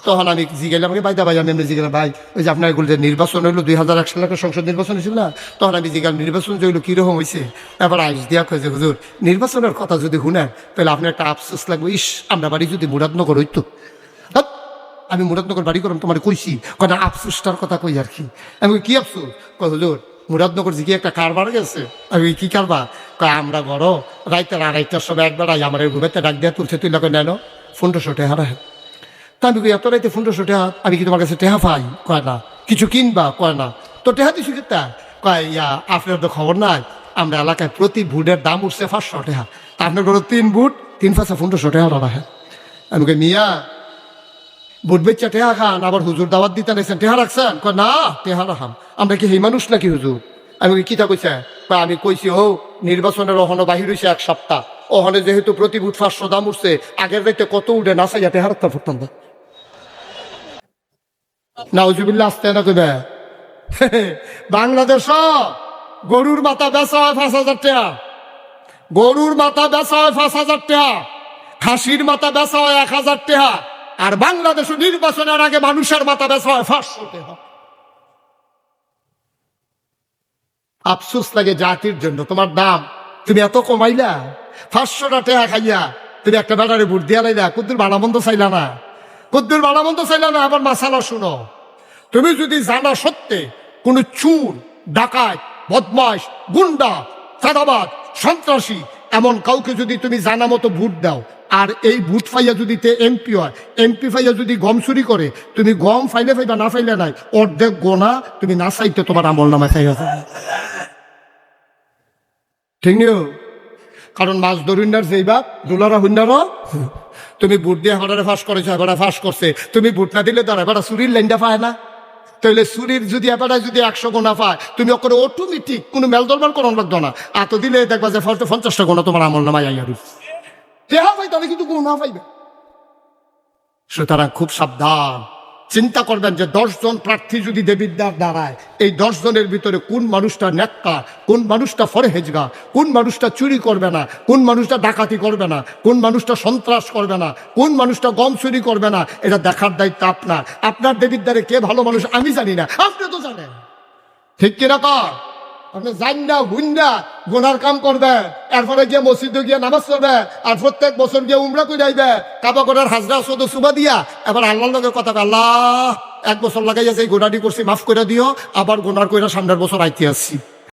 তখন আমি জিগেলাম ভাই দা ভাই আমি এমনি জিগেলাম ভাই ওই যে আপনার এগুলো যে নির্বাচন হইলো 2001 সালে সংসদ নির্বাচন হয়েছিল না, তখন আমি জিগেলাম নির্বাচন যে হইলো কীরকম হয়েছে। এবার আইস দিয়া কয়েছে হুজুর নির্বাচনের কথা যদি শুনেন তাহলে আপনার একটা আফসোস লাগবে, ইস আমরা বাড়ি যদি মুরাদনগর হইতো। আমি মুরাদনগর বাড়ি করলাম তোমার কইছি কটা আফসোসটার কথা কই আর কি। আমি কি আফসোস কয় হুজুর মুরাদনগর যে কি একটা কারবার গেছে। আমি কি কারবার কয় আমরা বড় রাইতের 2:30টার সময় একবার আমার ঘুমেতে ডাক দেওয়া তুলছে, তুই লোকে নেন 1500 টাকা রাখেন। তা আমি এত রাইতে 1500 টাকা আমি কি তোমার কাছে টেহা পাই? কয় না। কিছু কিনবা? কয় না। তো টেহা দিছি কিতা? কয় ইয়া আপনার তো খবর নাই আমরা এলাকায় প্রতি বুটের দাম উঠছে 500 টাকা, তা আপনার ঘরে 3 বুট 3 5 1500 টাকা রাখেন। আমি কই মিয়া বুট বেচা টেহা খান আবার হুজুর দাওয়াত দিতে নিয়েছেন টেহা রাখছেন? কয় না টেহা রাখাম। আমরা কি সেই মানুষ নাকি হুজুর? আমি কিতা কইছে? আমি কইছি ও নির্বাচনের ওখানে বাহির হয়েছে 1 সপ্তাহ, ওখানে যেহেতু প্রতি বুট 500 দাম উঠছে আগের রাইতে কত উঠে না চাইয়া টেহা রাখতে ফুটতাম নাউজুবিল্লাহ। আসতে না কইবে বাংলাদেশ গরুর মাথা বেচা হয় 5,000 টাকা, গরুর মাথা বেচা হয় 5,000 টাকা, খাসির মাথা বেচা হয় 1,000 টাকা, আর বাংলাদেশে নির্বাচনের আগে মানুষের মাথা বেচা হয় 500 টাকা। আফসোস লাগে জাতির জন্য, তোমার দাম তুমি এত কমাইলা 500 টাকা খাইয়া তুমি একটা ব্যাটারে ভোট দিয়া লাইলা, কুদ্দুর ভালো মন্দ চাইলা না, কুদ্দুর ভালো মন্দ চাইলা না। আবার মাসালা শুনো, তুমি যদি জানা সত্যি কোন চুর ডাকাত বদমাশ গুন্ডা চাঁদাবাজ সন্ত্রাসী এমন কাউকে যদি তুমি জানা মতো ভোট দাও, আর এই ভোট ফাইয়া যদি এমপি হয়, এমপি ফাইয়া যদি গম চুরি করে, তুমি গম ফাইলে ফাইবা না ফাইলে নাই, অর্ধেক গোনা তুমি না চাইতে তোমার আমল নামায় খাই আছে। ঠিক নিও, কারণ মাছ ধরুনার যেইবা দুলারা হুন্নারও তুমি ভোট দিয়ে হঠাৎ ফাঁস করেছো, এবার ফাঁস করছে, তুমি ভোট না দিলে তার এবার চুরির লাইনটা পায় না। তাহলে চুরির যদি এবার যদি 100 গোনা পায়, তুমি ওকে অটোমেটিক কোনো মেল দরবার করানো লাগতো না, এত দিলে দেখবা যে 50টা গোনা তোমার আমল নামায় আইয়া দেহা পাই, তাহলে কিন্তু গোনা পাইবে। সুতরাং খুব সাবধান, চিন্তা করবেন যে 10 জন প্রার্থী যদি দেবীর দ্বার দাঁড়ায়, এই 10 জনের ভিতরে কোন মানুষটা নেককার, কোন মানুষটা ফরহেজগার, কোন মানুষটা চুরি করবে না, কোন মানুষটা ডাকাতি করবে না, কোন মানুষটা সন্ত্রাস করবে না, কোন মানুষটা গম চুরি করবে না, এটা দেখার দায়িত্ব আপনার। আপনার দেবীর দ্বারে কে ভালো মানুষ আমি জানি না, আপনি তো জানেন। ঠিক কিনা কর? আপনি জান না গুন্ডা গোনার কাম করবে, এরপরে গিয়ে মসজিদে গিয়ে নামাজ পড়বে, আর প্রত্যেক বছর গিয়ে উমরা করে যাইবে, কাবা করার হাজরা সদ সুবা দিয়া এবার আল্লাহর লগে কথা, আল্লাহ 1 বছর লাগাইয়া যে গোনাটি করছি মাফ করে দিও, আবার গোনার কইরা সামনের বছর আইতে আসছি।